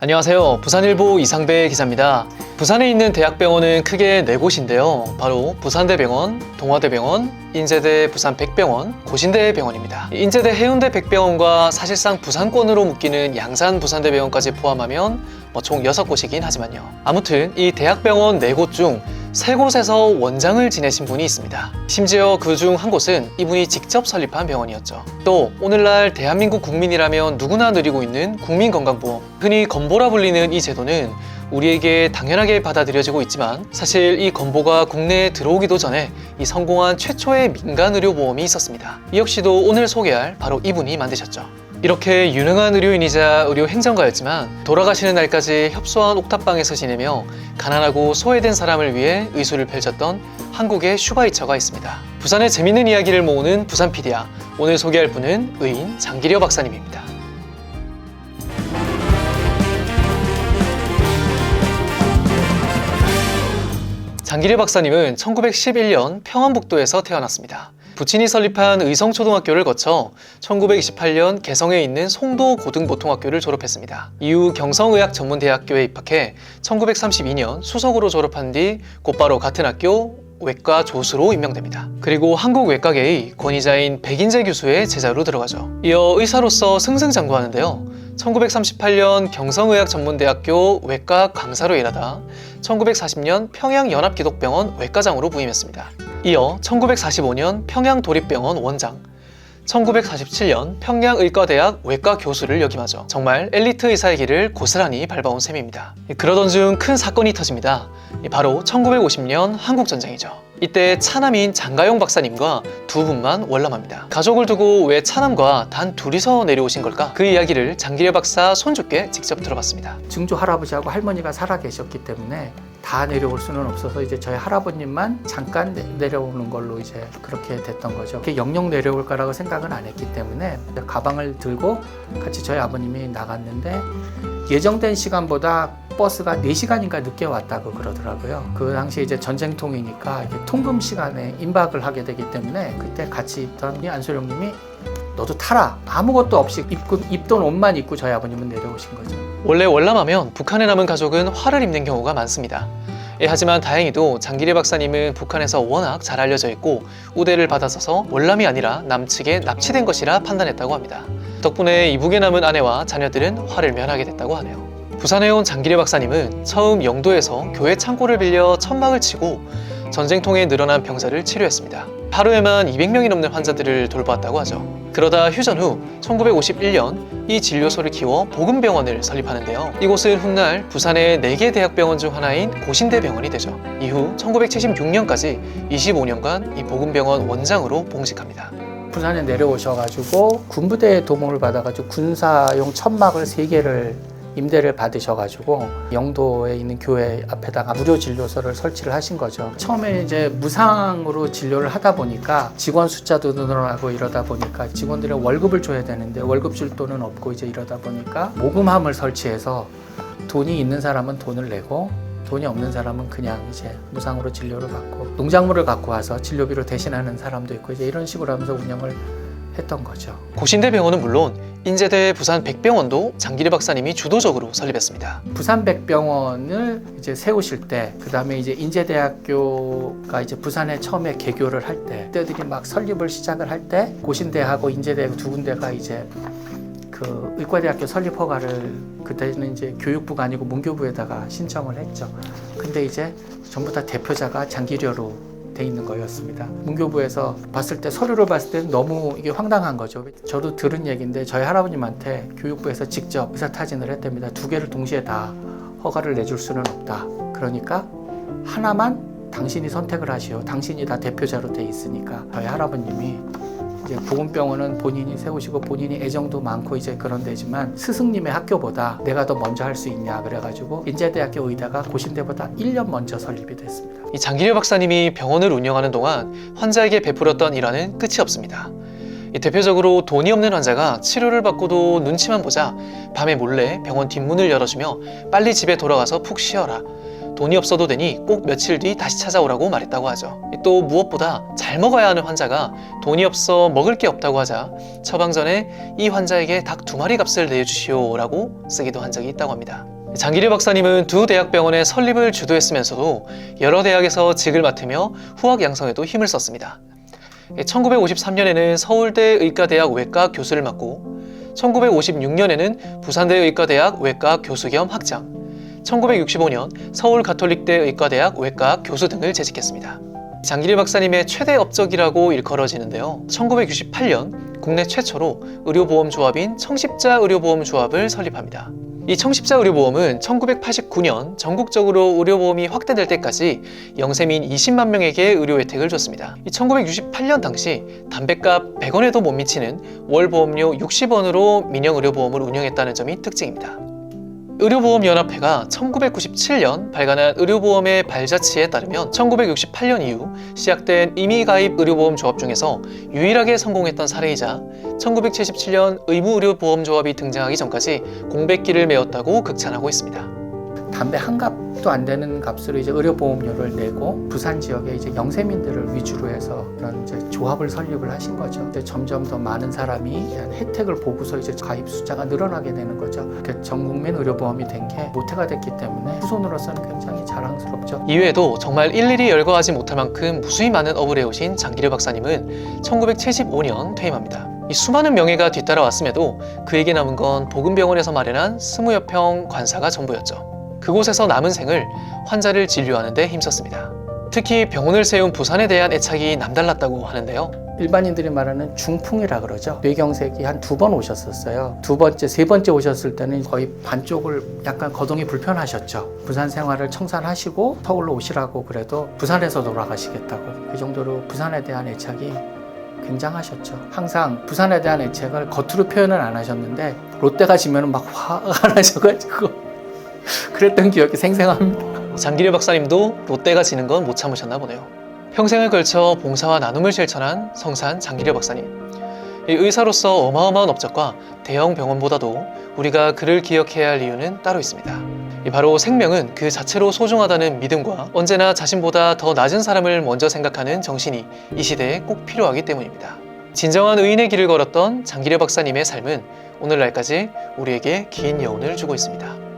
안녕하세요. 부산일보 이상배 기자입니다. 부산에 있는 대학병원은 크게 4곳인데요. 바로 부산대병원, 동아대병원, 인제대 부산백병원, 고신대병원입니다. 인제대 해운대 백병원과 사실상 부산권으로 묶이는 양산 부산대병원까지 포함하면 총 6곳이긴 하지만요. 아무튼 이 대학병원 4곳 중 3곳에서 원장을 지내신 분이 있습니다. 심지어 그 중 한 곳은 이분이 직접 설립한 병원이었죠. 또 오늘날 대한민국 국민이라면 누구나 누리고 있는 국민건강보험, 흔히 건보라 불리는 이 제도는 우리에게 당연하게 받아들여지고 있지만 사실 이 건보가 국내에 들어오기도 전에 이 성공한 최초의 민간의료보험이 있었습니다. 이 역시도 오늘 소개할 바로 이분이 만드셨죠. 이렇게 유능한 의료인이자 의료행정가였지만 돌아가시는 날까지 협소한 옥탑방에서 지내며 가난하고 소외된 사람을 위해 의술을 펼쳤던 한국의 슈바이처가 있습니다. 부산의 재밌는 이야기를 모으는 부산피디아, 오늘 소개할 분은 의인 장기려 박사님입니다. 장기려 박사님은 1911년 평안북도에서 태어났습니다. 부친이 설립한 의성초등학교를 거쳐 1928년 개성에 있는 송도고등보통학교를 졸업했습니다. 이후 경성의학전문대학교에 입학해 1932년 수석으로 졸업한 뒤 곧바로 같은 학교 외과 조수로 임명됩니다. 그리고 한국외과계의 권위자인 백인재 교수의 제자로 들어가죠. 이어 의사로서 승승장구하는데요. 1938년 경성의학전문대학교 외과 강사로 일하다 1940년 평양연합기독병원 외과장으로 부임했습니다. 이어 1945년 평양도립병원 원장, 1947년 평양의과대학 외과 교수를 역임하죠. 정말 엘리트 의사의 길을 고스란히 밟아온 셈입니다. 그러던 중 큰 사건이 터집니다. 바로 1950년 한국전쟁이죠. 이때 차남인 장가용 박사님과 두 분만 월남합니다. 가족을 두고 왜 차남과 단 둘이서 내려오신 걸까? 그 이야기를 장기려 박사 손주께 직접 들어봤습니다. 증조 할아버지하고 할머니가 살아 계셨기 때문에 다 내려올 수는 없어서 이제 저희 할아버님만 잠깐 내려오는 걸로 이제 그렇게 됐던 거죠. 그게 영영 내려올 거라고 생각은 안 했기 때문에 가방을 들고 같이 저희 아버님이 나갔는데 예정된 시간보다 버스가 4시간인가 늦게 왔다고 그러더라고요. 그 당시에 이제 전쟁통이니까 통금 시간에 임박을 하게 되기 때문에 그때 같이 있던 안소령님이 너도 타라. 아무것도 없이 입던 옷만 입고 저희 아버님은 내려오신 거죠. 원래 월남하면 북한에 남은 가족은 화를 입는 경우가 많습니다. 하지만 다행히도 장기려 박사님은 북한에서 워낙 잘 알려져 있고 우대를 받아서서 월남이 아니라 남측에 납치된 것이라 판단했다고 합니다. 덕분에 이북에 남은 아내와 자녀들은 화를 면하게 됐다고 하네요. 부산에 온 장기려 박사님은 처음 영도에서 교회 창고를 빌려 천막을 치고 전쟁통에 늘어난 병사를 치료했습니다. 하루에만 200명이 넘는 환자들을 돌보았다고 하죠. 그러다 휴전 후 1951년 이 진료소를 키워 복음병원을 설립하는데요. 이곳은 훗날 부산의 4개 대학병원 중 하나인 고신대병원이 되죠. 이후 1976년까지 25년간 이 복음병원 원장으로 봉직합니다. 부산에 내려오셔가지고 군부대의 도움을 받아가지고 군사용 천막을 3개를 임대를 받으셔가지고 영도에 있는 교회 앞에다가 무료 진료소를 설치를 하신 거죠. 처음에 이제 무상으로 진료를 하다 보니까 직원 숫자도 늘어나고 이러다 보니까 직원들의 월급을 줘야 되는데 월급 줄 돈은 없고 이제 이러다 보니까 모금함을 설치해서 돈이 있는 사람은 돈을 내고 돈이 없는 사람은 그냥 이제 무상으로 진료를 받고 농작물을 갖고 와서 진료비로 대신하는 사람도 있고 이제 이런 식으로 하면서 운영을 했던 거죠. 고신대병원은 물론 인제대 부산백병원도 장기려 박사님이 주도적으로 설립했습니다. 부산백병원을 이제 세우실 때, 그 다음에 이제 인제대학교가 이제 부산에 처음에 개교를 할 때, 그때들이 막 설립을 시작을 할 때, 고신대하고 인제대 두 군데가 이제 그 의과대학교 설립 허가를 그때는 이제 교육부가 아니고 문교부에다가 신청을 했죠. 근데 이제 전부 다 대표자가 장기려로 돼 있는 거였습니다. 문교부에서 봤을 때 서류를 봤을 때 너무 이게 황당한 거죠. 저도 들은 얘기인데 저희 할아버님한테 교육부에서 직접 의사타진을 했답니다. 2개를 동시에 다 허가를 내줄 수는 없다. 그러니까 하나만 당신이 선택을 하시오. 당신이 다 대표자로 돼 있으니까. 저희 할아버님이 이제 보건병원은 본인이 세우시고 본인이 애정도 많고 이제 그런 데지만 스승님의 학교보다 내가 더 먼저 할 수 있냐 그래가지고 인제대학교 의대가 고신대보다 1년 먼저 설립이 됐습니다. 이 장기려 박사님이 병원을 운영하는 동안 환자에게 베풀었던 일화는 끝이 없습니다. 대표적으로 돈이 없는 환자가 치료를 받고도 눈치만 보자 밤에 몰래 병원 뒷문을 열어주며 빨리 집에 돌아가서 푹 쉬어라. 돈이 없어도 되니 꼭 며칠 뒤 다시 찾아오라고 말했다고 하죠. 또 무엇보다 잘 먹어야 하는 환자가 돈이 없어 먹을 게 없다고 하자 처방 전에 이 환자에게 닭 2마리 값을 내주시오라고 쓰기도 한 적이 있다고 합니다. 장기려 박사님은 두 대학병원의 설립을 주도했으면서도 여러 대학에서 직을 맡으며 후학 양성에도 힘을 썼습니다. 1953년에는 서울대 의과대학 외과 교수를 맡고 1956년에는 부산대 의과대학 외과 교수 겸 학장, 1965년 서울 가톨릭대 의과대학 외과 교수 등을 재직했습니다. 장기려 박사님의 최대 업적이라고 일컬어지는데요. 1968년 국내 최초로 의료보험조합인 청십자의료보험조합을 설립합니다. 이 청십자의료보험은 1989년 전국적으로 의료보험이 확대될 때까지 영세민 20만 명에게 의료 혜택을 줬습니다. 1968년 당시 담뱃값 100원에도 못 미치는 월 보험료 60원으로 민영의료보험을 운영했다는 점이 특징입니다. 의료보험연합회가 1997년 발간한 의료보험의 발자취에 따르면 1968년 이후 시작된 임의가입 의료보험조합 중에서 유일하게 성공했던 사례이자 1977년 의무의료보험조합이 등장하기 전까지 공백기를 메웠다고 극찬하고 있습니다. 담배 한 값도 안 되는 값으로 이제 의료보험료를 내고 부산 지역의 이제 영세민들을 위주로 해서 그런 이제 조합을 설립을 하신 거죠. 이제 점점 더 많은 사람이 이런 혜택을 보고서 이제 가입 숫자가 늘어나게 되는 거죠. 이렇게 전국민 의료보험이 된 게 모태가 됐기 때문에 후손으로서는 굉장히 자랑스럽죠. 이외에도 정말 일일이 열거하지 못할 만큼 무수히 많은 업을 해오신 장기려 박사님은 1975년 퇴임합니다. 이 수많은 명예가 뒤따라왔음에도 그에게 남은 건 보금병원에서 마련한 20여 평 관사가 전부였죠. 그곳에서 남은 생을 환자를 진료하는 데 힘썼습니다. 특히 병원을 세운 부산에 대한 애착이 남달랐다고 하는데요. 일반인들이 말하는 중풍이라 그러죠. 뇌경색이 한 2번 오셨었어요. 2번째, 3번째 오셨을 때는 거의 반쪽을 약간 거동이 불편하셨죠. 부산 생활을 청산하시고 서울로 오시라고 그래도 부산에서 돌아가시겠다고. 그 정도로 부산에 대한 애착이 굉장하셨죠. 항상 부산에 대한 애착을 겉으로 표현은 안 하셨는데 롯데가 지면 막 화가 나셔가지고 그랬던 기억이 생생합니다. 장기려 박사님도 롯데가 지는 건 못 참으셨나 보네요. 평생을 걸쳐 봉사와 나눔을 실천한 성산 장기려 박사님. 이 의사로서 어마어마한 업적과 대형 병원보다도 우리가 그를 기억해야 할 이유는 따로 있습니다. 바로 생명은 그 자체로 소중하다는 믿음과 언제나 자신보다 더 낮은 사람을 먼저 생각하는 정신이 이 시대에 꼭 필요하기 때문입니다. 진정한 의인의 길을 걸었던 장기려 박사님의 삶은 오늘날까지 우리에게 긴 여운을 주고 있습니다.